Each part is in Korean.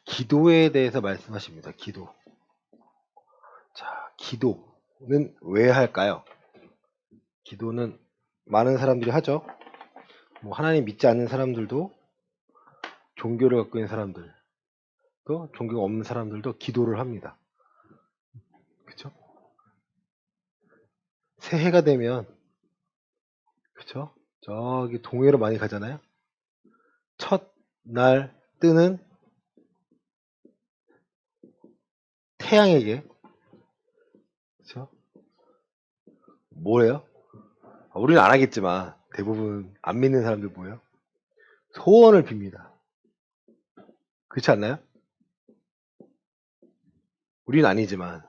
기도에 대해서 말씀하십니다. 기도. 자, 기도는 왜 할까요? 기도는 많은 사람들이 하죠. 뭐 하나님 믿지 않는 사람들도, 종교를 갖고 있는 사람들, 또 종교가 없는 사람들도 기도를 합니다. 그쵸? 새해가 되면, 그쵸? 저기 동해로 많이 가잖아요. 첫날 뜨는 태양에게, 그쵸? 뭐예요? 우리는 안 하겠지만 대부분 안 믿는 사람들 뭐예요? 소원을 빕니다. 그렇지 않나요? 우리는 아니지만.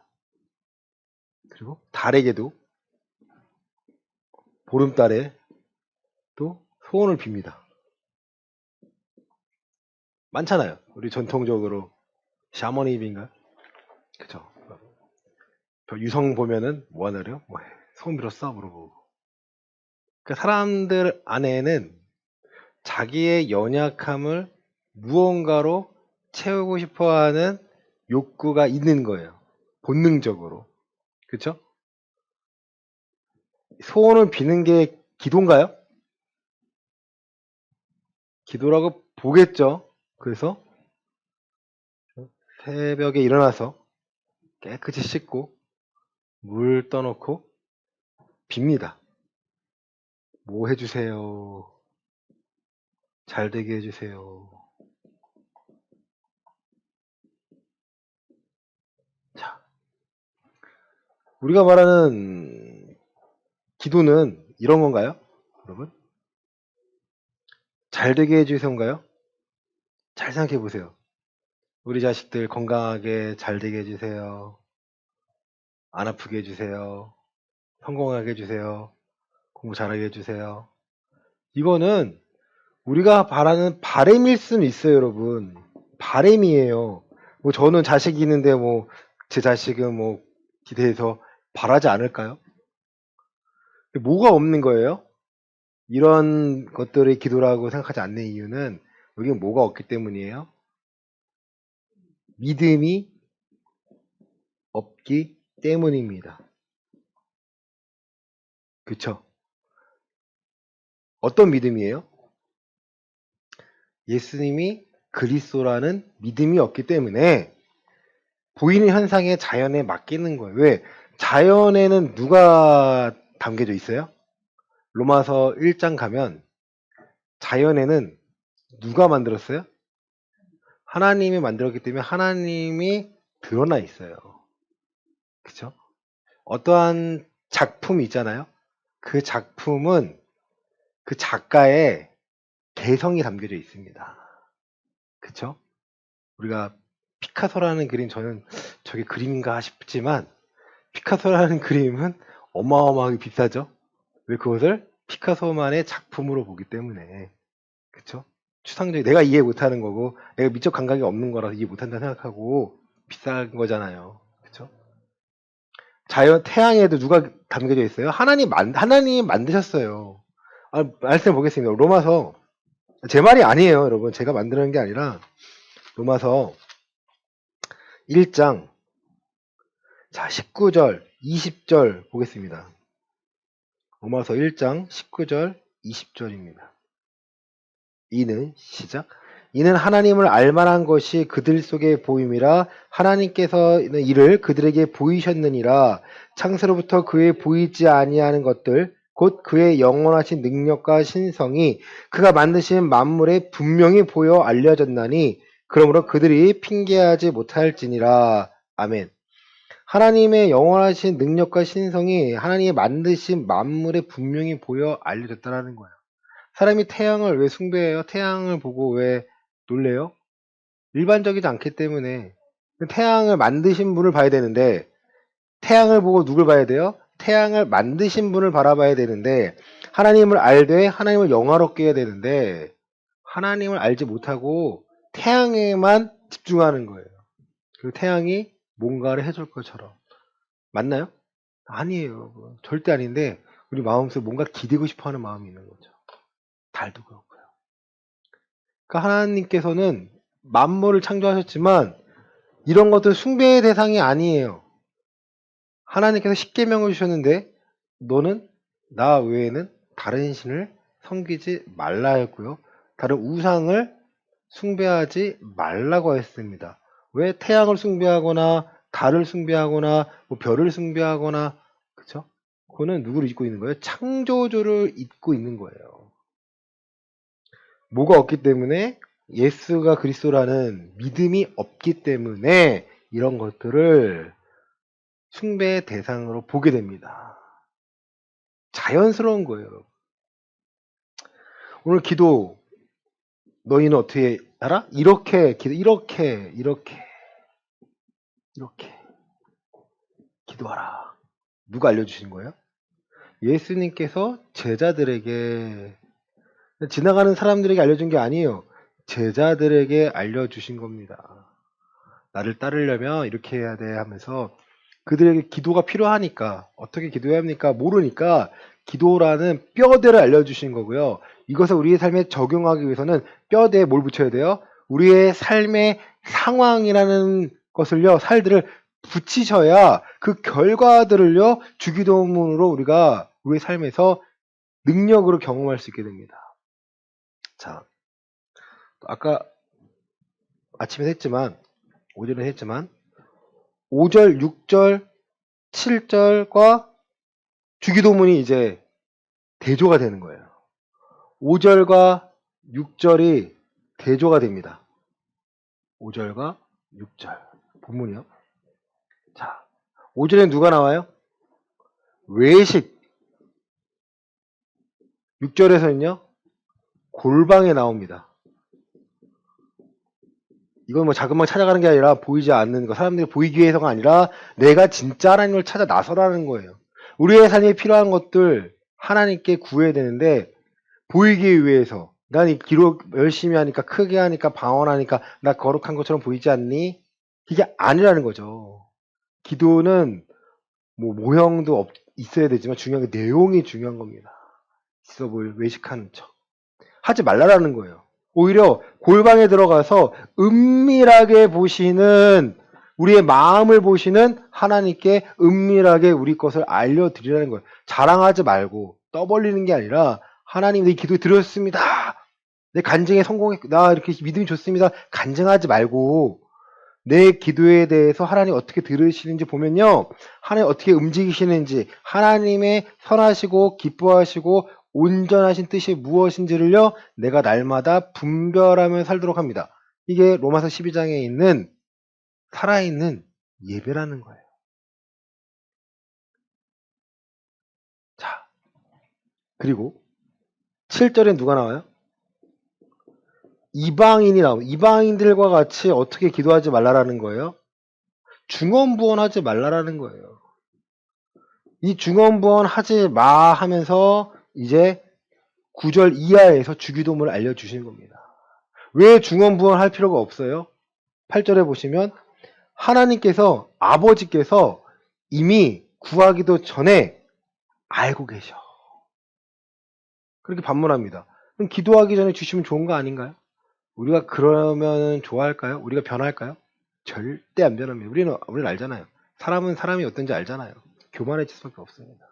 그리고 달에게도, 보름달에 또 소원을 빕니다. 많잖아요. 우리 전통적으로 샤머니즘인가? 그쵸? 저 유성 보면은 뭐 하나래요? 뭐 소원 빌었어? 물어보고. 그러니까 사람들 안에는 자기의 연약함을 무언가로 채우고 싶어하는 욕구가 있는 거예요. 본능적으로. 그쵸? 소원을 비는 게 기도인가요? 기도라고 보겠죠. 그래서 새벽에 일어나서 깨끗이 씻고 물 떠놓고 빕니다. 뭐 해주세요. 잘 되게 해주세요. 자, 우리가 말하는 기도는 이런 건가요? 여러분? 잘 되게 해주세요인가요? 잘 생각해 보세요. 우리 자식들 건강하게 잘 되게 해주세요. 안 아프게 해주세요. 성공하게 해주세요. 공부 잘하게 해주세요. 이거는 우리가 바라는 바램일 수는 있어요, 여러분. 바램이에요. 뭐 저는 자식이 있는데 뭐 제 자식은 뭐 기대해서 바라지 않을까요? 뭐가 없는 거예요? 이런 것들의 기도라고 생각하지 않는 이유는 여기 뭐가 없기 때문이에요? 믿음이 없기 때문입니다. 그쵸? 어떤 믿음이에요? 예수님이 그리스도라는 믿음이 없기 때문에 보이는 현상에 자연에 맡기는 거예요. 왜? 자연에는 누가 담겨져 있어요? 로마서 1장 가면 자연에는 누가 만들었어요? 하나님이 만들었기 때문에 하나님이 드러나 있어요. 그쵸? 어떠한 작품이 있잖아요. 그 작품은 그 작가의 개성이 담겨져 있습니다. 그쵸? 우리가 피카소라는 그림, 저는 저게 그림인가 싶지만 피카소라는 그림은 어마어마하게 비싸죠. 왜? 그것을 피카소만의 작품으로 보기 때문에. 그쵸? 추상적인, 내가 이해 못하는 거고 내가 미적 감각이 없는 거라서 이해 못한다 생각하고 비싼 거잖아요. 그쵸? 자연, 태양에도 누가 담겨져 있어요? 하나님이 만드셨어요. 말씀 보겠습니다. 로마서, 제 말이 아니에요, 여러분. 제가 만드는 게 아니라 로마서 1장, 자, 19절, 20절 보겠습니다. 로마서 1장 19절, 20절입니다. 이는 하나님을 알만한 것이 그들 속에 보임이라. 하나님께서는 이를 그들에게 보이셨느니라. 창세로부터 그의 보이지 아니하는 것들 곧 그의 영원하신 능력과 신성이 그가 만드신 만물에 분명히 보여 알려졌나니 그러므로 그들이 핑계하지 못할지니라. 아멘. 하나님의 영원하신 능력과 신성이 하나님이 만드신 만물에 분명히 보여 알려졌다라는 거예요. 사람이 태양을 왜 숭배해요? 태양을 보고 왜 놀래요? 일반적이지 않기 때문에. 태양을 만드신 분을 봐야 되는데, 태양을 보고 누굴 봐야 돼요? 태양을 만드신 분을 바라봐야 되는데, 하나님을 알되 하나님을 영화롭게 해야 되는데, 하나님을 알지 못하고 태양에만 집중하는 거예요. 그 태양이 뭔가를 해줄 것처럼. 맞나요? 아니에요. 절대 아닌데, 우리 마음속에 뭔가 기대고 싶어 하는 마음이 있는 거죠. 달도 그렇고요. 그러니까 하나님께서는 만물을 창조하셨지만 이런 것들 숭배의 대상이 아니에요. 하나님께서 십계명을 주셨는데 너는 나 외에는 다른 신을 섬기지 말라 했고요. 다른 우상을 숭배하지 말라고 했습니다. 왜 태양을 숭배하거나 달을 숭배하거나 뭐 별을 숭배하거나 그쵸? 그거는 누구를 잊고 있는 거예요? 창조주를 잊고 있는 거예요. 뭐가 없기 때문에 예수가 그리스도라는 믿음이 없기 때문에 이런 것들을 숭배의 대상으로 보게 됩니다. 자연스러운 거예요, 여러분. 오늘 기도 너희는 어떻게 알아? 이렇게 기도 이렇게 기도하라. 누가 알려주신 거예요? 예수님께서 제자들에게 지나가는 사람들에게 알려준 게 아니에요. 제자들에게 알려주신 겁니다. 나를 따르려면 이렇게 해야 돼 하면서 그들에게 기도가 필요하니까 어떻게 기도해야 합니까? 모르니까 기도라는 뼈대를 알려주신 거고요. 이것을 우리의 삶에 적용하기 위해서는 뼈대에 뭘 붙여야 돼요? 우리의 삶의 상황이라는 것을요, 살들을 붙이셔야 그 결과들을요, 주기도문으로 우리가 우리의 삶에서 능력으로 경험할 수 있게 됩니다. 자, 아까 아침에 했지만, 오전에 했지만, 5절, 6절, 7절과 주기도문이 이제 대조가 되는 거예요. 5절과 6절이 대조가 됩니다. 5절과 6절. 본문이요. 자, 5절에 누가 나와요? 외식. 6절에서는요, 골방에 나옵니다. 이건 뭐 자금만 찾아가는 게 아니라 보이지 않는 거, 사람들이 보이기 위해서가 아니라 내가 진짜 하나님을 찾아 나서라는 거예요. 우리의 삶에 필요한 것들 하나님께 구해야 되는데 보이기 위해서 난 이 기록 열심히 하니까 크게 하니까 방언하니까 나 거룩한 것처럼 보이지 않니? 이게 아니라는 거죠. 기도는 뭐 모형도 있어야 되지만 중요한 게 내용이 중요한 겁니다. 있어 보일 외식하는 척 하지 말라라는 거예요. 오히려 골방에 들어가서 은밀하게 보시는 우리의 마음을 보시는 하나님께 은밀하게 우리 것을 알려드리라는 거예요. 자랑하지 말고 떠벌리는 게 아니라 하나님 내 기도 드렸습니다. 내 간증에 성공했고 나 이렇게 믿음이 좋습니다. 간증하지 말고 내 기도에 대해서 하나님 어떻게 들으시는지 보면요. 하나님 어떻게 움직이시는지 하나님의 선하시고 기뻐하시고 온전하신 뜻이 무엇인지를요. 내가 날마다 분별하며 살도록 합니다. 이게 로마서 12장에 있는 살아있는 예배라는 거예요. 자, 그리고 7절에 누가 나와요? 이방인이 나옵니다. 이방인들과 같이 어떻게 기도하지 말라라는 거예요? 중언부언하지 말라라는 거예요. 이 중언부언 하지 마 하면서 이제 9절 이하에서 주기도문을 알려주시는 겁니다. 왜 중언부언 할 필요가 없어요? 8절에 보시면 하나님께서 아버지께서 이미 구하기도 전에 알고 계셔. 그렇게 반문합니다. 그럼 기도하기 전에 주시면 좋은 거 아닌가요? 우리가 그러면 좋아할까요? 우리가 변할까요? 절대 안 변합니다. 우리는 알잖아요. 사람은 사람이 어떤지 알잖아요. 교만해질 수밖에 없습니다.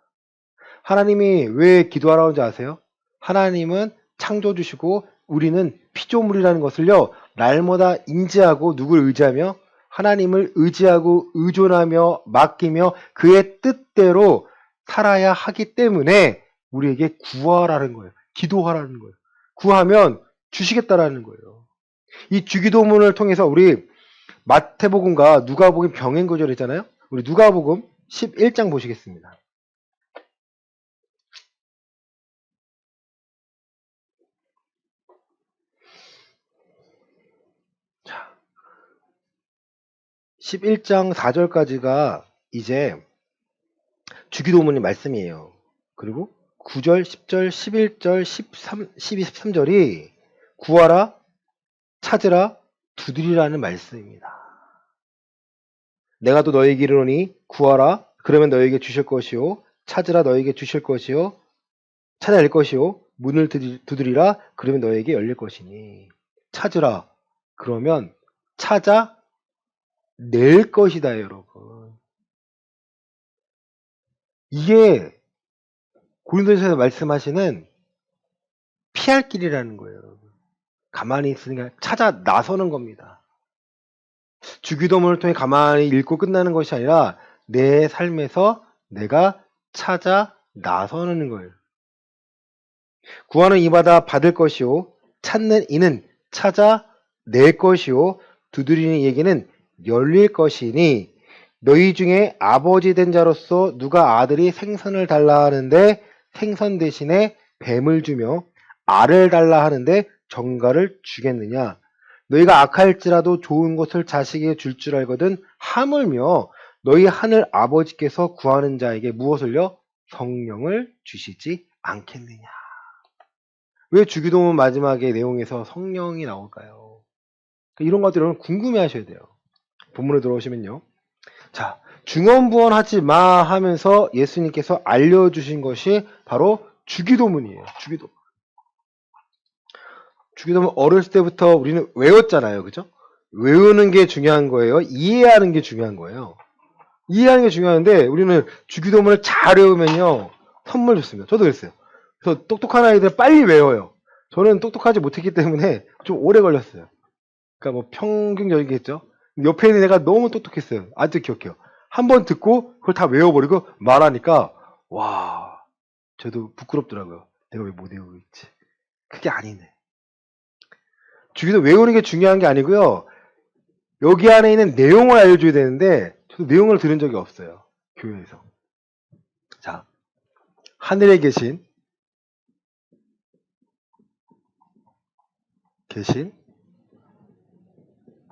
하나님이 왜 기도하라는지 아세요? 하나님은 창조주시고 우리는 피조물이라는 것을요, 날마다 인지하고 누굴 의지하며 하나님을 의지하고 의존하며 맡기며 그의 뜻대로 살아야 하기 때문에 우리에게 구하라는 거예요. 기도하라는 거예요. 구하면 주시겠다라는 거예요. 이 주기도문을 통해서 우리 마태복음과 누가복음 병행구절이잖아요. 우리 누가복음 11장 보시겠습니다. 자, 11장 4절까지가 이제 주기도문의 말씀이에요. 그리고 9절, 10절, 11절, 13, 12, 13절이 구하라, 찾으라, 두드리라는 말씀입니다. 내가 또 너에게 이르노니 구하라, 그러면 너에게 주실 것이요, 찾으라 너에게 주실 것이요, 찾아낼 것이요, 문을 두드리라, 그러면 너에게 열릴 것이니. 찾으라. 그러면 찾아 낼 것이다, 여러분. 이게 고린도전서에서 말씀하시는 피할 길이라는 거예요, 여러분. 가만히 있으니까 찾아 나서는 겁니다. 주기도문을 통해 가만히 읽고 끝나는 것이 아니라 내 삶에서 내가 찾아 나서는 거예요. 구하는 이마다 받을 것이요 찾는 이는 찾아 낼 것이요 두드리는 이에게는 열릴 것이니 너희 중에 아버지 된 자로서 누가 아들이 생선을 달라 하는데 생선 대신에 뱀을 주며 알을 달라 하는데 정갈을 주겠느냐. 너희가 악할지라도 좋은 것을 자식에게 줄 줄 알거든 하물며 너희 하늘 아버지께서 구하는 자에게 무엇을요? 성령을 주시지 않겠느냐. 왜 주기도문 마지막에 내용에서 성령이 나올까요? 이런 것들을 궁금해 하셔야 돼요. 본문에 들어오시면요. 자, 중언부언하지 마 하면서 예수님께서 알려주신 것이 바로 주기도문이에요. 주기도문 어렸을 때부터 우리는 외웠잖아요. 그죠? 외우는 게 중요한 거예요. 이해하는 게 중요한 거예요. 이해하는 게 중요한데 우리는 주기도문을 잘 외우면요. 선물 줬습니다. 저도 그랬어요. 그래서 똑똑한 아이들 빨리 외워요. 저는 똑똑하지 못했기 때문에 좀 오래 걸렸어요. 그러니까 뭐 평균적이겠죠. 옆에 있는 애가 너무 똑똑했어요. 아직도 기억해요. 한 번 듣고 그걸 다 외워버리고 말하니까 와, 저도 부끄럽더라고요. 내가 왜 못 외우고 있지? 그게 아니네. 주기도 외우는 게 중요한 게 아니고요. 여기 안에 있는 내용을 알려줘야 되는데 저도 내용을 들은 적이 없어요. 교회에서. 자, 하늘에 계신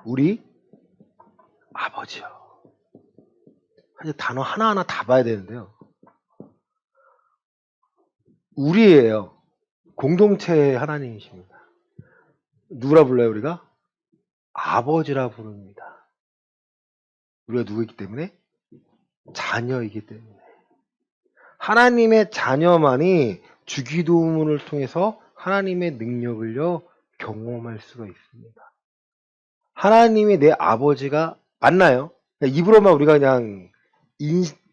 우리 아버지요. 사실 단어 하나하나 다 봐야 되는데요. 우리예요. 공동체의 하나님이십니다. 누구라 불러요, 우리가? 아버지라 부릅니다. 우리가 누구이기 때문에? 자녀이기 때문에. 하나님의 자녀만이 주기도문을 통해서 하나님의 능력을요, 경험할 수가 있습니다. 하나님이 내 아버지가 맞나요? 입으로만 우리가 그냥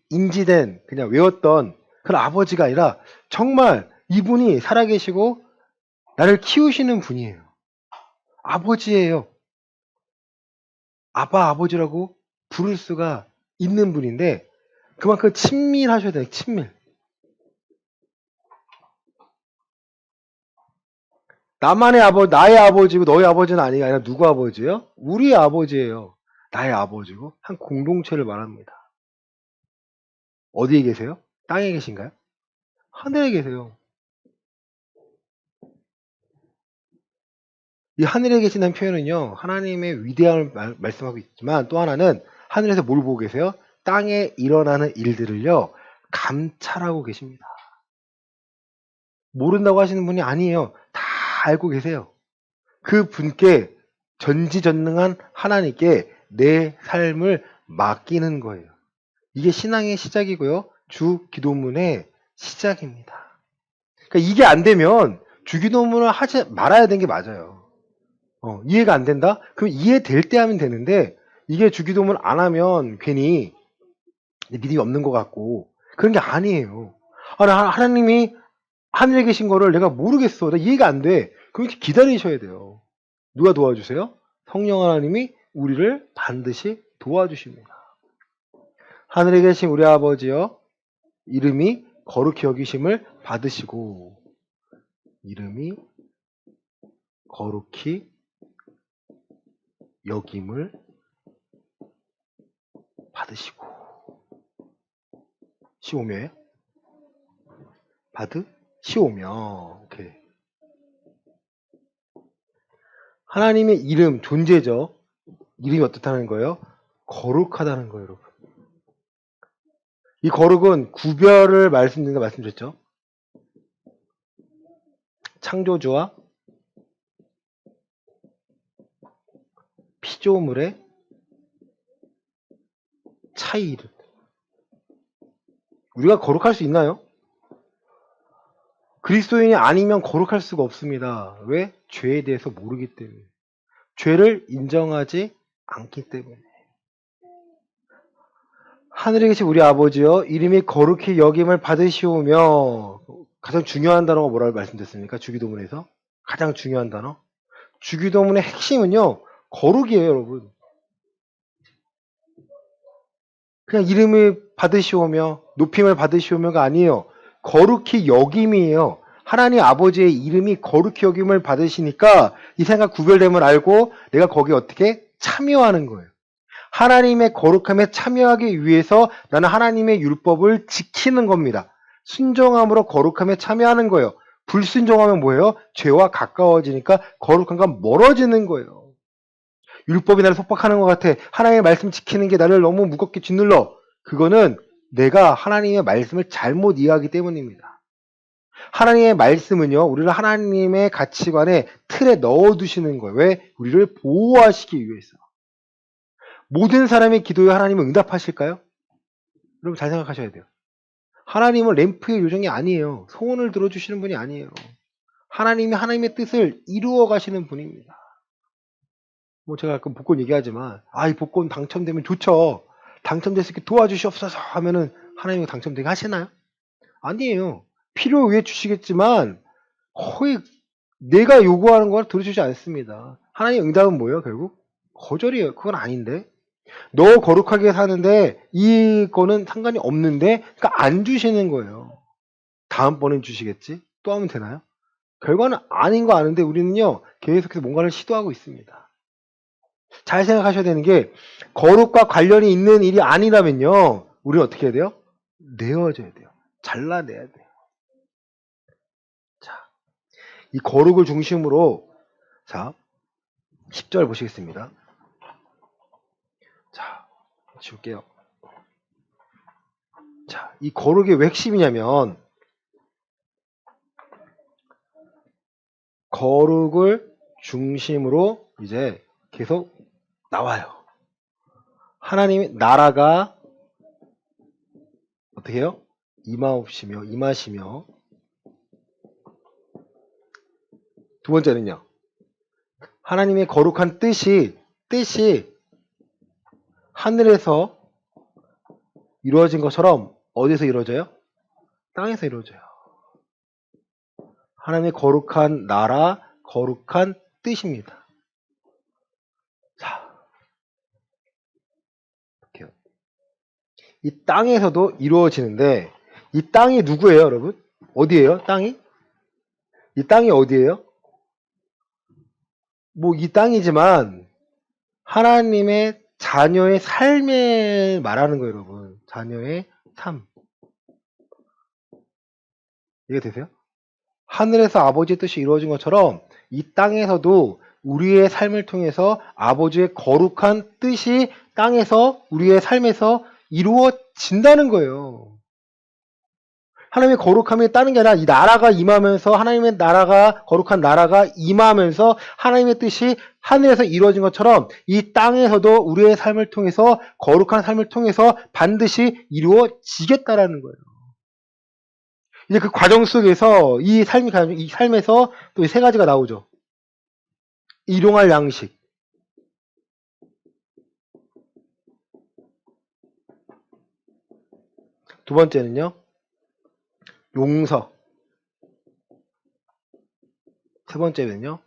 인지된, 그냥 외웠던 그런 아버지가 아니라 정말 이분이 살아계시고 나를 키우시는 분이에요. 아버지예요. 아빠, 아버지라고 부를 수가 있는 분인데 그만큼 친밀하셔야 돼요. 친밀. 나만의 아버지, 나의 아버지고 너의 아버지는 아니라 누구 아버지예요? 우리 아버지예요. 나의 아버지고 한 공동체를 말합니다. 어디에 계세요? 땅에 계신가요? 하늘에 계세요. 이 하늘에 계신다는 표현은요, 하나님의 위대함을 말씀하고 있지만 또 하나는 하늘에서 뭘 보고 계세요? 땅에 일어나는 일들을요, 감찰하고 계십니다. 모른다고 하시는 분이 아니에요. 다 알고 계세요. 그 분께 전지전능한 하나님께 내 삶을 맡기는 거예요. 이게 신앙의 시작이고요. 주 기도문의 시작입니다. 그러니까 이게 안 되면 주 기도문을 하지 말아야 되는 게 맞아요. 이해가 안 된다? 그럼 이해될 때 하면 되는데 이게 주 기도문 안 하면 괜히 믿음이 없는 것 같고 그런 게 아니에요. 하나님이 하늘에 계신 거를 내가 모르겠어. 나 이해가 안 돼. 그럼 기다리셔야 돼요. 누가 도와주세요? 성령 하나님이 우리를 반드시 도와주십니다. 하늘에 계신 우리 아버지여, 이름이 거룩히 여기심을 받으시고, 이름이 거룩히 여김을 받으시고, 15매 받으시오며. 오케이. 하나님의 이름, 존재죠. 이름이 어떻다는 거예요? 거룩하다는 거예요, 여러분. 이 거룩은 구별을 말씀드린다 말씀드렸죠. 창조주와 피조물의 차이를. 우리가 거룩할 수 있나요? 그리스도인이 아니면 거룩할 수가 없습니다. 왜? 죄에 대해서 모르기 때문에. 죄를 인정하지 않기 때문에. 하늘에 계신 우리 아버지여, 이름이 거룩히 여김을 받으시오며. 가장 중요한 단어가 뭐라고 말씀드렸습니까? 주기도문에서 가장 중요한 단어. 주기도문의 핵심은요, 거룩이에요, 여러분. 그냥 이름을 받으시오며 높임을 받으시오며가 아니에요. 거룩히 여김이에요. 하나님 아버지의 이름이 거룩히 여김을 받으시니까 이 생각 구별됨을 알고 내가 거기에 어떻게 참여하는 거예요. 하나님의 거룩함에 참여하기 위해서 나는 하나님의 율법을 지키는 겁니다. 순종함으로 거룩함에 참여하는 거예요. 불순종하면 뭐예요? 죄와 가까워지니까 거룩함과 멀어지는 거예요. 율법이 나를 속박하는 것 같아. 하나님의 말씀 지키는 게 나를 너무 무겁게 짓눌러. 그거는 내가 하나님의 말씀을 잘못 이해하기 때문입니다. 하나님의 말씀은요, 우리를 하나님의 가치관에 틀에 넣어두시는 거예요. 왜? 우리를 보호하시기 위해서. 모든 사람의 기도에 하나님은 응답하실까요? 여러분 잘 생각하셔야 돼요. 하나님은 램프의 요정이 아니에요. 소원을 들어주시는 분이 아니에요. 하나님이 하나님의 뜻을 이루어 가시는 분입니다. 뭐 제가 가끔 복권 얘기하지만, 이 복권 당첨되면 좋죠. 당첨될 수 있게 도와주시옵소서 하면은 하나님이 당첨되게 하시나요? 아니에요. 필요 위해 주시겠지만 거의 내가 요구하는 걸 들어주지 않습니다. 하나님의 응답은 뭐예요? 결국 거절이에요. 그건 아닌데. 너 거룩하게 사는데 이거는 상관이 없는데, 그러니까 안 주시는 거예요. 다음번엔 주시겠지? 또 하면 되나요? 결과는 아닌 거 아는데 우리는요, 계속해서 뭔가를 시도하고 있습니다. 잘 생각하셔야 되는 게, 거룩과 관련이 있는 일이 아니라면요, 우리는 어떻게 해야 돼요? 내어줘야 돼요. 잘라내야 돼요. 자, 이 거룩을 중심으로, 자, 10절 보시겠습니다. 자, 지울게요. 자, 이 거룩의 왜 핵심이냐면, 거룩을 중심으로 이제 계속 나와요. 하나님의 나라가 어떻게 해요? 임하시며. 두 번째는요, 하나님의 거룩한 뜻이 하늘에서 이루어진 것처럼 어디서 이루어져요? 땅에서 이루어져요. 하나님의 거룩한 나라, 거룩한 뜻입니다. 자, 이렇게요. 이 땅에서도 이루어지는데, 이 땅이 누구예요, 여러분? 어디예요, 땅이? 이 땅이 어디예요? 뭐 이 땅이지만 하나님의 자녀의 삶에 말하는 거예요, 여러분. 자녀의 삶. 이해되세요? 하늘에서 아버지의 뜻이 이루어진 것처럼 이 땅에서도 우리의 삶을 통해서 아버지의 거룩한 뜻이 땅에서 우리의 삶에서 이루어진다는 거예요. 하나님의 거룩함이 따는 게 아니라 이 나라가 임하면서, 하나님의 나라가, 거룩한 나라가 임하면서 하나님의 뜻이 하늘에서 이루어진 것처럼 이 땅에서도 우리의 삶을 통해서, 거룩한 삶을 통해서 반드시 이루어지겠다라는 거예요. 이제 그 과정 속에서 이 삶에서 또 세 가지가 나오죠. 일용할 양식. 두 번째는요, 용서. 세 번째는요,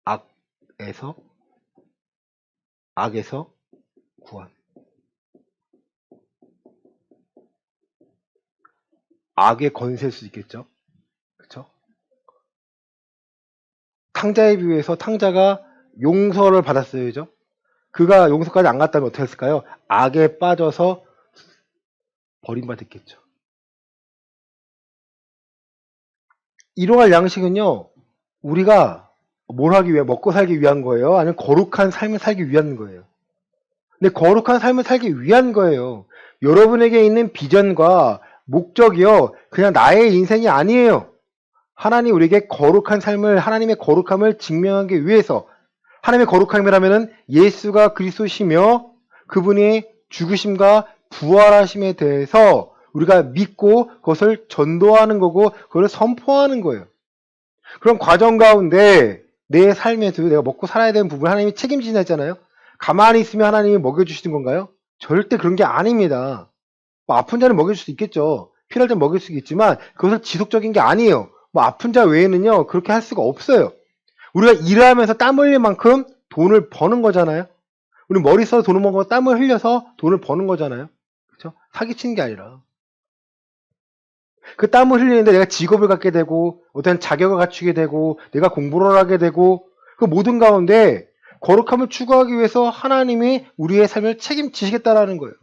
악에서 구원. 악의 권세일 수 있겠죠. 그렇죠? 탕자에 비유해서 탕자가 용서를 받았어요. 그죠? 그가 용서까지 안 갔다면 어떻게 했을까요? 악에 빠져서 버림받았겠죠. 일용할 양식은요, 우리가 뭘 하기 위해, 먹고 살기 위한 거예요? 아니면 거룩한 삶을 살기 위한 거예요? 근데 거룩한 삶을 살기 위한 거예요. 여러분에게 있는 비전과 목적이요, 그냥 나의 인생이 아니에요. 하나님 우리에게 거룩한 삶을, 하나님의 거룩함을 증명하기 위해서, 하나님의 거룩함이라면은 예수가 그리스도시며 그분이 죽으심과 부활하심에 대해서 우리가 믿고 그것을 전도하는 거고, 그걸 선포하는 거예요. 그런 과정 가운데 내 삶에서 내가 먹고 살아야 되는 부분 하나님이 책임지신다 했잖아요. 가만히 있으면 하나님이 먹여주시는 건가요? 절대 그런 게 아닙니다. 뭐 아픈 자는 먹일 수도 있겠죠. 필요할 땐 먹일 수 있지만 그것은 지속적인 게 아니에요. 뭐 아픈 자 외에는요 그렇게 할 수가 없어요. 우리가 일하면서 땀 흘릴 만큼 돈을 버는 거잖아요. 우리 머리 써서 돈을 먹고 땀을 흘려서 돈을 버는 거잖아요. 그렇죠? 사기치는 게 아니라. 그 땀을 흘리는데 내가 직업을 갖게 되고 어떤 자격을 갖추게 되고 내가 공부를 하게 되고 그 모든 가운데 거룩함을 추구하기 위해서 하나님이 우리의 삶을 책임지시겠다라는 거예요.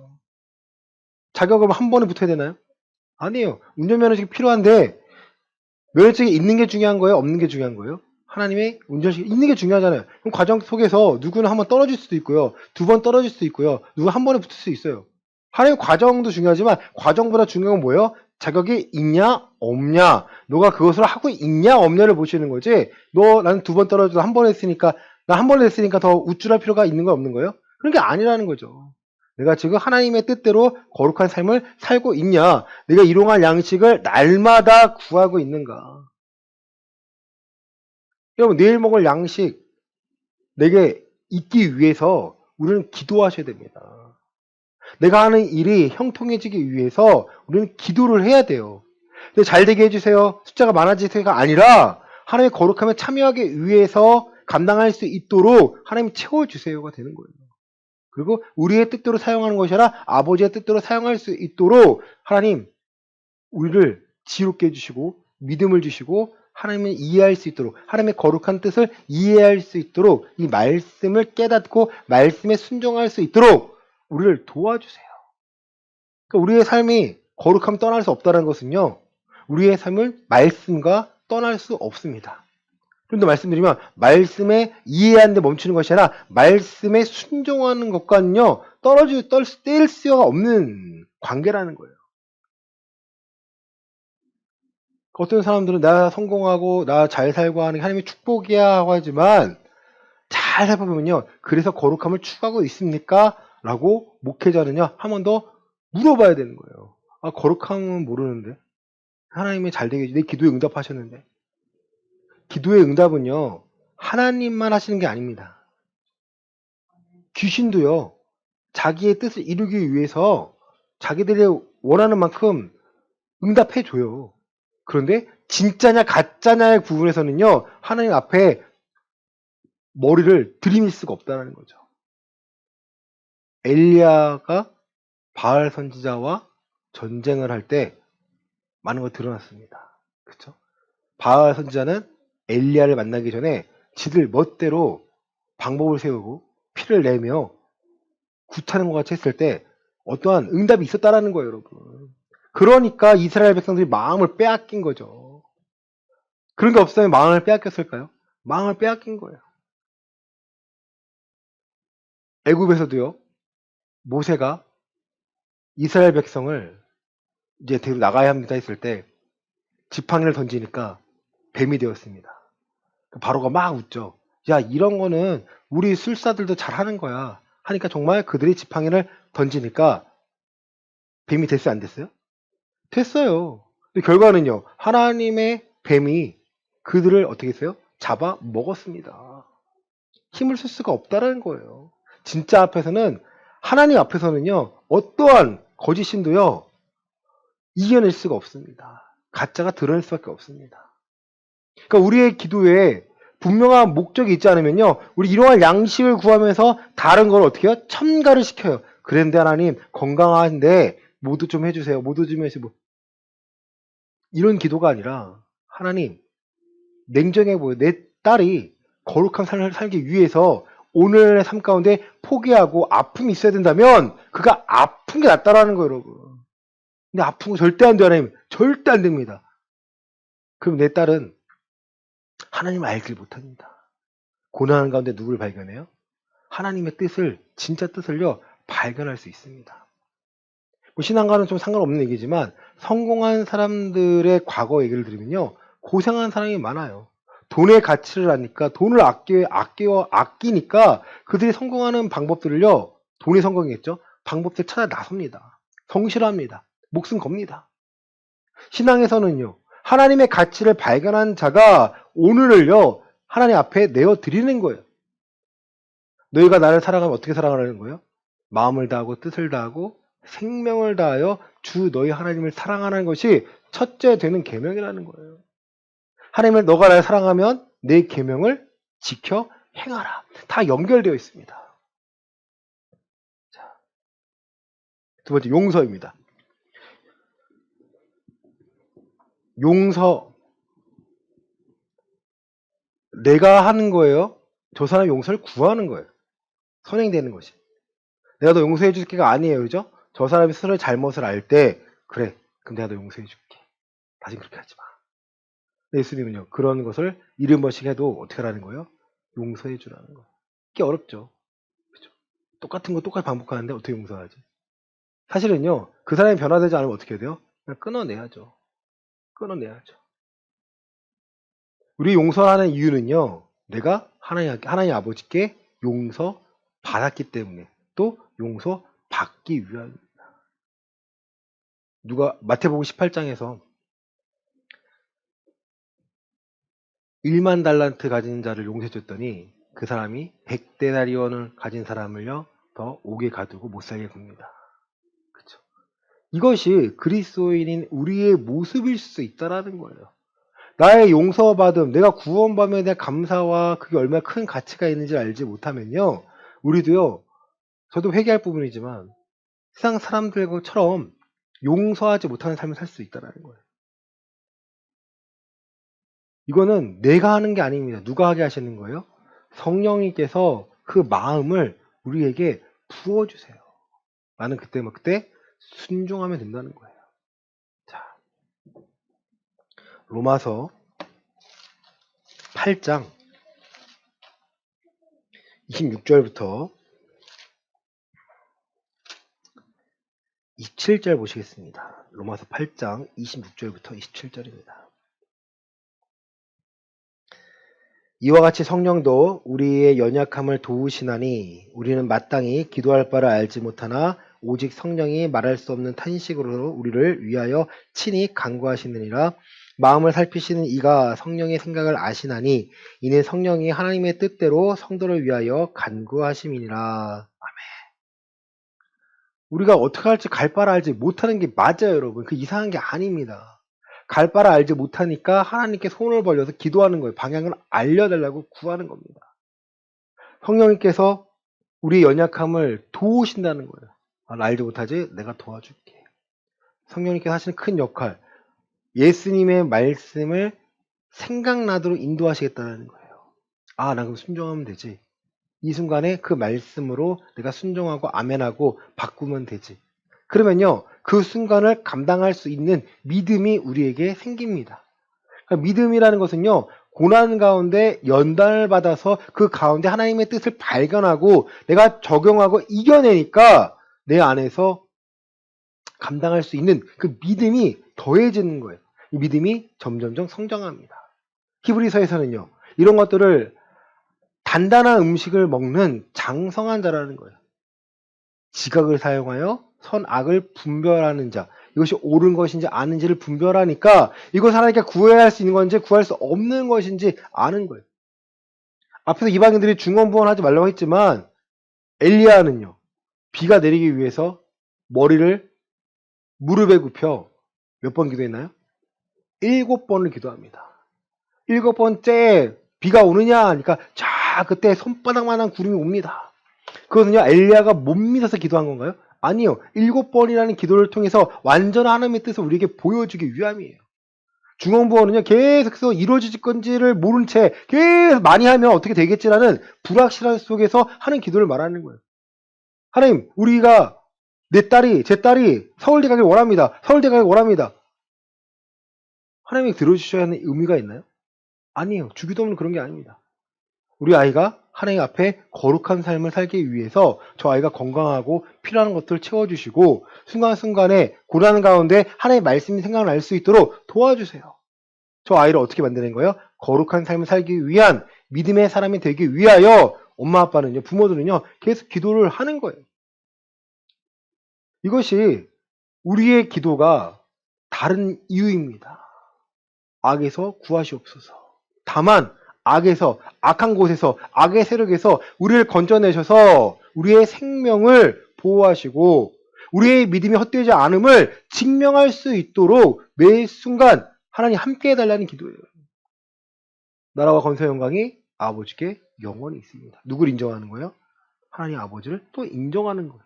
자격을 한 번에 붙어야 되나요? 아니에요. 운전면허증이 필요한데 면허증이 있는 게 중요한 거예요? 없는 게 중요한 거예요? 하나님의 운전식이 있는 게 중요하잖아요. 그럼 과정 속에서 누구는 한 번 떨어질 수도 있고요. 두 번 떨어질 수도 있고요. 누구 한 번에 붙을 수 있어요. 하나님 과정도 중요하지만 과정보다 중요한 건 뭐예요? 자격이 있냐 없냐. 너가 그것을 하고 있냐 없냐를 보시는 거지. 나는 두 번 떨어져도 한 번 했으니까 나 한 번 했으니까 더 우쭐할 필요가 있는 거 없는 거예요? 그런 게 아니라는 거죠. 내가 지금 하나님의 뜻대로 거룩한 삶을 살고 있냐? 내가 일용할 양식을 날마다 구하고 있는가? 여러분, 내일 먹을 양식 내게 있기 위해서 우리는 기도하셔야 됩니다. 내가 하는 일이 형통해지기 위해서 우리는 기도를 해야 돼요. 근데 잘 되게 해주세요. 숫자가 많아지세요가 아니라 하나님의 거룩함에 참여하기 위해서 감당할 수 있도록 하나님이 채워주세요가 되는 거예요. 그리고 우리의 뜻대로 사용하는 것이 아니라 아버지의 뜻대로 사용할 수 있도록 하나님 우리를 지혜롭게 해주시고 믿음을 주시고 하나님을 이해할 수 있도록 하나님의 거룩한 뜻을 이해할 수 있도록 이 말씀을 깨닫고 말씀에 순종할 수 있도록 우리를 도와주세요. 그러니까 우리의 삶이 거룩함 떠날 수 없다는 것은요. 우리의 삶을 말씀과 떠날 수 없습니다. 좀 더 말씀드리면 말씀에 이해하는 데 멈추는 것이 아니라 말씀에 순종하는 것과는요. 뗄 수가 없는 관계라는 거예요. 어떤 사람들은 나 성공하고 나 잘 살고 하는 게 하나님의 축복이야 하고 하지만 잘 살펴보면요. 그래서 거룩함을 추구하고 있습니까? 라고 목회자는요. 한 번 더 물어봐야 되는 거예요. 아, 거룩함은 모르는데. 하나님이 잘 되게 내 기도에 응답하셨는데. 기도의 응답은요. 하나님만 하시는 게 아닙니다. 귀신도요. 자기의 뜻을 이루기 위해서 자기들이 원하는 만큼 응답해줘요. 그런데 진짜냐 가짜냐의 부분에서는요. 하나님 앞에 머리를 들이밀 수가 없다는 거죠. 엘리야가 바알 선지자와 전쟁을 할 때 많은 걸 드러났습니다. 그렇죠? 바알 선지자는 엘리야를 만나기 전에 지들 멋대로 방법을 세우고 피를 내며 구타는 것 같이 했을 때 어떠한 응답이 있었다라는 거예요, 여러분. 그러니까 이스라엘 백성들이 마음을 빼앗긴 거죠. 그런 게 없으면 마음을 빼앗겼을까요? 마음을 빼앗긴 거예요. 애굽에서도요. 모세가 이스라엘 백성을 이제 데리고 나가야 합니다 했을 때 지팡이를 던지니까 뱀이 되었습니다. 바로가 막 웃죠. 야, 이런 거는 우리 술사들도 잘하는 거야. 하니까 정말 그들이 지팡이를 던지니까 뱀이 됐어요, 안 됐어요? 됐어요. 근데 결과는요. 하나님의 뱀이 그들을 어떻게 했어요? 잡아 먹었습니다. 힘을 쓸 수가 없다라는 거예요. 진짜 앞에서는 하나님 앞에서는요. 어떠한 거짓신도요. 이겨낼 수가 없습니다. 가짜가 드러날 수밖에 없습니다. 그러니까 우리의 기도에 분명한 목적이 있지 않으면요. 우리 일용할 양식을 구하면서 다른 걸 어떻게 해요? 첨가를 시켜요. 그런데 하나님 건강한데 모두 좀 해주세요. 모두 좀 해주세요. 이런 기도가 아니라 하나님 냉정해 보여. 내 딸이 거룩한 삶을 살기 위해서 오늘의 삶 가운데 포기하고 아픔이 있어야 된다면 그가 아픈 게 낫다라는 거예요, 여러분. 근데 아픈 거 절대 안 돼요, 하나님. 절대 안 됩니다. 그럼 내 딸은 하나님을 알지 못합니다. 고난하는 가운데 누구를 발견해요? 하나님의 뜻을, 진짜 뜻을요, 발견할 수 있습니다. 뭐 신앙과는 좀 상관없는 얘기지만 성공한 사람들의 과거 얘기를 들으면요, 고생한 사람이 많아요. 돈의 가치를 아니까 돈을 아끼니까 그들이 성공하는 방법들을요, 돈이 성공했죠? 방법들 찾아 나섭니다. 성실합니다. 목숨 겁니다. 신앙에서는요, 하나님의 가치를 발견한 자가 오늘을요, 하나님 앞에 내어 드리는 거예요. 너희가 나를 사랑하면 어떻게 사랑하라는 거예요? 마음을 다하고 뜻을 다하고 생명을 다하여 주 너희 하나님을 사랑하는 것이 첫째 되는 계명이라는 거예요. 하나님을 너가 나를 사랑하면 내 계명을 지켜 행하라. 다 연결되어 있습니다. 자, 두 번째 용서입니다. 용서 내가 하는 거예요. 저 사람 용서를 구하는 거예요. 선행되는 것이. 내가 너 용서해 줄게가 아니에요. 그죠? 저 사람이 스스로 잘못을 알 때 그래. 그럼 내가 너 용서해 줄게. 다시 그렇게 하지 마. 예수님은요. 그런 것을 70번씩 해도 어떻게 하라는 거예요? 용서해 주라는 거예요. 이게 어렵죠. 그죠? 똑같은 거 똑같이 반복하는데 어떻게 용서하지? 사실은요. 그 사람이 변화되지 않으면 어떻게 해야 돼요? 그냥 끊어내야죠. 끊어내야죠. 우리 용서하는 이유는요. 내가 하나님 아버지께 용서 받았기 때문에 또 용서 받기 위함입니다. 누가 마태복음 18장에서 1만 달란트 가진 자를 용서해 줬더니 그 사람이 100데나리온을 가진 사람을요 더 옥에 가두고 못 살게 굽니다. 그렇죠? 이것이 그리스도인인 우리의 모습일 수 있다라는 거예요. 나의 용서받음, 내가 구원받음에 대한 감사와 그게 얼마나 큰 가치가 있는지 알지 못하면요, 우리도요, 저도 회개할 부분이지만 세상 사람들처럼 용서하지 못하는 삶을 살 수 있다는 거예요. 이거는 내가 하는 게 아닙니다. 누가 하게 하시는 거예요? 성령님께서 그 마음을 우리에게 부어주세요. 나는 그때 순종하면 된다는 거예요. 자, 로마서 8장 26절부터 27절 보시겠습니다. 로마서 8장 26절부터 27절입니다. 이와 같이 성령도 우리의 연약함을 도우시나니 우리는 마땅히 기도할 바를 알지 못하나 오직 성령이 말할 수 없는 탄식으로 우리를 위하여 친히 간구하시느니라. 마음을 살피시는 이가 성령의 생각을 아시나니 이는 성령이 하나님의 뜻대로 성도를 위하여 간구하심이니라. 우리가 어떻게 할지 갈 바를 알지 못하는 게 맞아요, 여러분. 그 이상한 게 아닙니다. 갈 바를 알지 못하니까 하나님께 손을 벌려서 기도하는 거예요. 방향을 알려달라고 구하는 겁니다. 성령님께서 우리의 연약함을 도우신다는 거예요. 나 알지 못하지? 내가 도와줄게. 성령님께서 하시는 큰 역할, 예수님의 말씀을 생각나도록 인도하시겠다는 거예요. 아, 나 그럼 순종하면 되지. 이 순간에 그 말씀으로 내가 순종하고 아멘하고 바꾸면 되지. 그러면요, 그 순간을 감당할 수 있는 믿음이 우리에게 생깁니다. 그러니까 믿음이라는 것은요, 고난 가운데 연단을 받아서 그 가운데 하나님의 뜻을 발견하고 내가 적용하고 이겨내니까 내 안에서 감당할 수 있는 그 믿음이 더해지는 거예요. 이 믿음이 점점점 성장합니다. 히브리서에서는요, 이런 것들을 단단한 음식을 먹는 장성한 자라는 거예요. 지각을 사용하여 선악을 분별하는 자. 이것이 옳은 것인지 아닌지를 분별하니까 이것을 하나님께 구해야 할 수 있는 건지 구할 수 없는 것인지 아는 거예요. 앞에서 이방인들이 중언부언하지 말라고 했지만 엘리야는요. 비가 내리기 위해서 머리를 무릎에 굽혀 몇 번 기도했나요? 7번을 기도합니다. 7번째 비가 오느냐 하니까 자 그때 손바닥만한 구름이 옵니다. 그거는요 엘리야가 못 믿어서 기도한 건가요? 아니요. 7번이라는 기도를 통해서 완전한 하나님의 뜻을 우리에게 보여주기 위함이에요. 중언부언은요 계속해서 이루어질 건지를 모른 채 계속 많이 하면 어떻게 되겠지라는 불확실한 속에서 하는 기도를 말하는 거예요. 하나님, 우리가 제 딸이 서울대 가길 원합니다. 서울대 가길 원합니다. 하나님이 들어주셔야 하는 의미가 있나요? 아니에요. 주기도 없는 그런 게 아닙니다. 우리 아이가 하나님 앞에 거룩한 삶을 살기 위해서 저 아이가 건강하고 필요한 것들을 채워주시고 순간순간에 고난 가운데 하나님의 말씀이 생각날 수 있도록 도와주세요. 저 아이를 어떻게 만드는 거예요? 거룩한 삶을 살기 위한 믿음의 사람이 되기 위하여 엄마 아빠는요, 부모들은요 계속 기도를 하는 거예요. 이것이 우리의 기도가 다른 이유입니다. 악에서 구하시옵소서. 다만 악에서, 악한 곳에서, 악의 세력에서 우리를 건져내셔서 우리의 생명을 보호하시고 우리의 믿음이 헛되지 않음을 증명할 수 있도록 매 순간 하나님 함께 해달라는 기도예요. 나라와 권세 영광이 아버지께 영원히 있습니다. 누굴 인정하는 거예요? 하나님 아버지를 또 인정하는 거예요.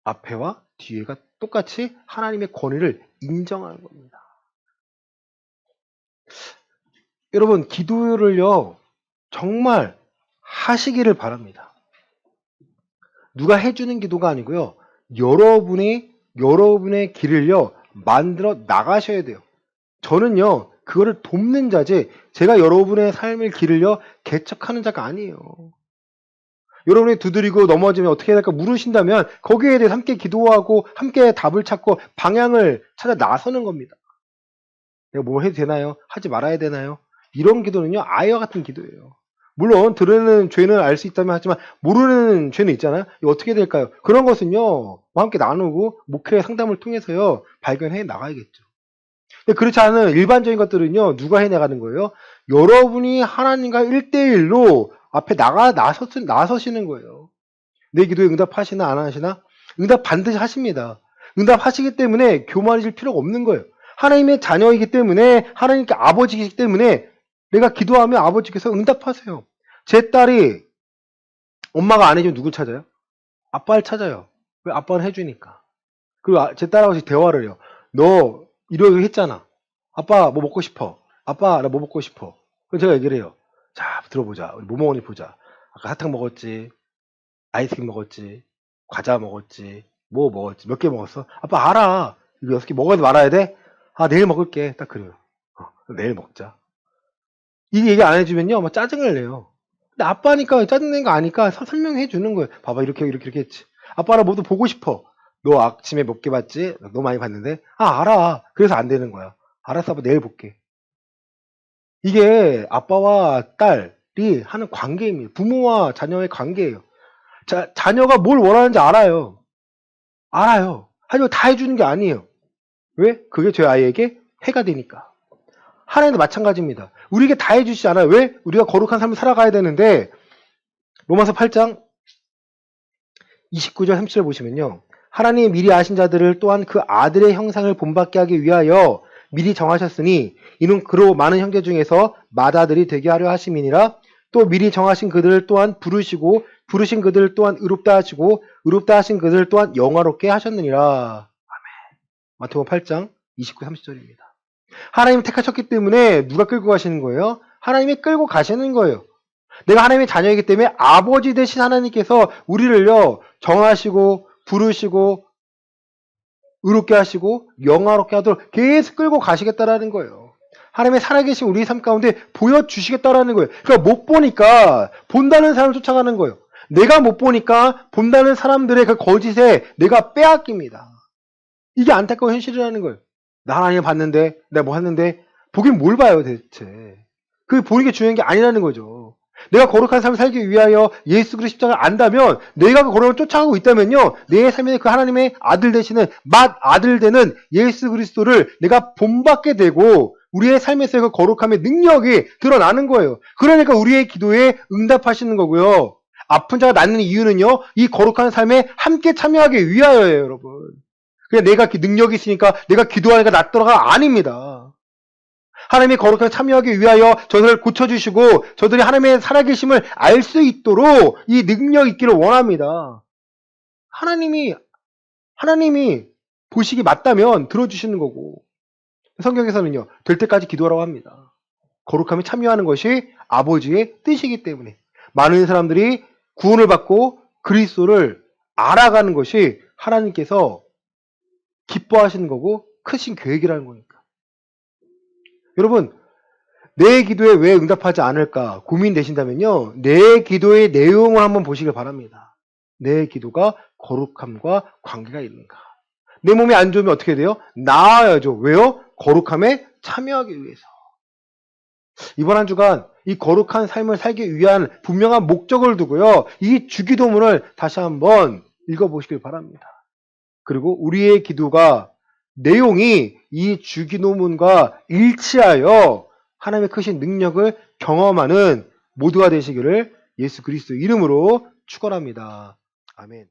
앞에와 뒤에가 똑같이 하나님의 권위를 인정하는 겁니다. 여러분, 기도를요, 정말 하시기를 바랍니다. 누가 해주는 기도가 아니고요, 여러분의 길을요, 만들어 나가셔야 돼요. 저는요, 그거를 돕는 자지, 제가 여러분의 삶의 길을요, 개척하는 자가 아니에요. 여러분이 두드리고 넘어지면 어떻게 해야 될까 물으신다면, 거기에 대해서 함께 기도하고, 함께 답을 찾고, 방향을 찾아 나서는 겁니다. 내가 뭘 해도 되나요? 하지 말아야 되나요? 이런 기도는요, 아이와 같은 기도예요. 물론 들으는 죄는 알 수 있다면 하지만 모르는 죄는 있잖아요. 이거 어떻게 될까요? 그런 것은요, 함께 나누고 목회 상담을 통해서요, 발견해 나가야겠죠. 근데 그렇지 않은 일반적인 것들은요, 누가 해나가는 거예요? 여러분이 하나님과 1대1로 앞에 나서시는 거예요. 내 기도에 응답하시나 안 하시나? 응답 반드시 하십니다. 응답하시기 때문에 교만해질 필요가 없는 거예요. 하나님의 자녀이기 때문에, 하나님께 아버지이기 때문에 내가 기도하면 아버지께서 응답하세요. 제 딸이 엄마가 안 해주면 누굴 찾아요? 아빠를 찾아요. 왜? 아빠는 해주니까. 그리고 제 딸하고 대화를 해요. 너 이러고 했잖아. 아빠 뭐 먹고 싶어? 아빠 나 뭐 먹고 싶어? 그럼 제가 얘기를 해요. 자, 들어보자. 우리 뭐 먹었니 보자. 아까 사탕 먹었지. 아이스크림 먹었지. 과자 먹었지. 뭐 먹었지. 몇 개 먹었어? 아빠 알아. 이거 6개 먹어도 말아야 돼? 아, 내일 먹을게. 딱 그래요. 내일 먹자. 이 얘기 안 해주면요, 막 짜증을 내요. 근데 아빠니까 짜증낸 거 아니까 설명해 주는 거예요. 봐봐, 이렇게 했지. 아빠 나 뭐도 보고 싶어. 너 아침에 몇 개 봤지? 너무 많이 봤는데? 아, 알아. 그래서 안 되는 거야. 알았어, 아빠 내일 볼게. 이게 아빠와 딸이 하는 관계입니다. 부모와 자녀의 관계예요. 자녀가 뭘 원하는지 알아요. 알아요. 하지만 다 해주는 게 아니에요. 왜? 그게 제 아이에게 해가 되니까. 하나님도 마찬가지입니다. 우리에게 다 해주시지 않아요. 왜? 우리가 거룩한 삶을 살아가야 되는데, 로마서 8장 29절 30절 보시면요. 하나님이 미리 아신 자들을 또한 그 아들의 형상을 본받게 하기 위하여 미리 정하셨으니 이는 그로 많은 형제 중에서 맏아들이 되게 하려 하심이니라. 또 미리 정하신 그들을 또한 부르시고 부르신 그들을 또한 의롭다 하시고 의롭다 하신 그들을 또한 영화롭게 하셨느니라. 아멘. 마태복음 8장 29, 30절입니다. 하나님이 택하셨기 때문에 누가 끌고 가시는 거예요? 하나님이 끌고 가시는 거예요. 내가 하나님의 자녀이기 때문에 아버지 되신 하나님께서 우리를요, 정하시고, 부르시고, 의롭게 하시고, 영화롭게 하도록 계속 끌고 가시겠다라는 거예요. 하나님의 살아계신 우리 삶 가운데 보여주시겠다라는 거예요. 그러니까 못 보니까 본다는 사람을 쫓아가는 거예요. 내가 못 보니까 본다는 사람들의 그 거짓에 내가 빼앗깁니다. 이게 안타까운 현실이라는 거예요. 나 하나님 봤는데, 내가 뭐 했는데, 보긴 뭘 봐요, 대체. 그 보는 게 중요한 게 아니라는 거죠. 내가 거룩한 삶을 살기 위하여 예수 그리스도 십자가를 안다면, 내가 그 거룩을 쫓아가고 있다면요, 내 삶에 그 하나님의 아들 되시는, 맏아들 되는 예수 그리스도를 내가 본받게 되고, 우리의 삶에서의 그 거룩함의 능력이 드러나는 거예요. 그러니까 우리의 기도에 응답하시는 거고요. 아픈 자가 낫는 이유는요, 이 거룩한 삶에 함께 참여하기 위하여예요, 여러분. 그냥 내가 능력이 있으니까 내가 기도하니까 낫더라가 아닙니다. 하나님의 거룩함에 참여하기 위하여 저들을 고쳐주시고 저들이 하나님의 살아계심을 알 수 있도록 이 능력이 있기를 원합니다. 하나님이 보시기 맞다면 들어주시는 거고, 성경에서는요, 될 때까지 기도하라고 합니다. 거룩함에 참여하는 것이 아버지의 뜻이기 때문에 많은 사람들이 구원을 받고 그리스도를 알아가는 것이 하나님께서 기뻐하시는 거고 크신 계획이라는 거니까. 여러분, 내 기도에 왜 응답하지 않을까 고민되신다면요, 내 기도의 내용을 한번 보시길 바랍니다. 내 기도가 거룩함과 관계가 있는가. 내 몸이 안 좋으면 어떻게 돼요? 나아야죠. 왜요? 거룩함에 참여하기 위해서. 이번 한 주간 이 거룩한 삶을 살기 위한 분명한 목적을 두고요, 이 주기도문을 다시 한번 읽어보시길 바랍니다. 그리고 우리의 기도가 내용이 이 주기도문과 일치하여 하나님의 크신 능력을 경험하는 모두가 되시기를 예수 그리스도 이름으로 축원합니다. 아멘.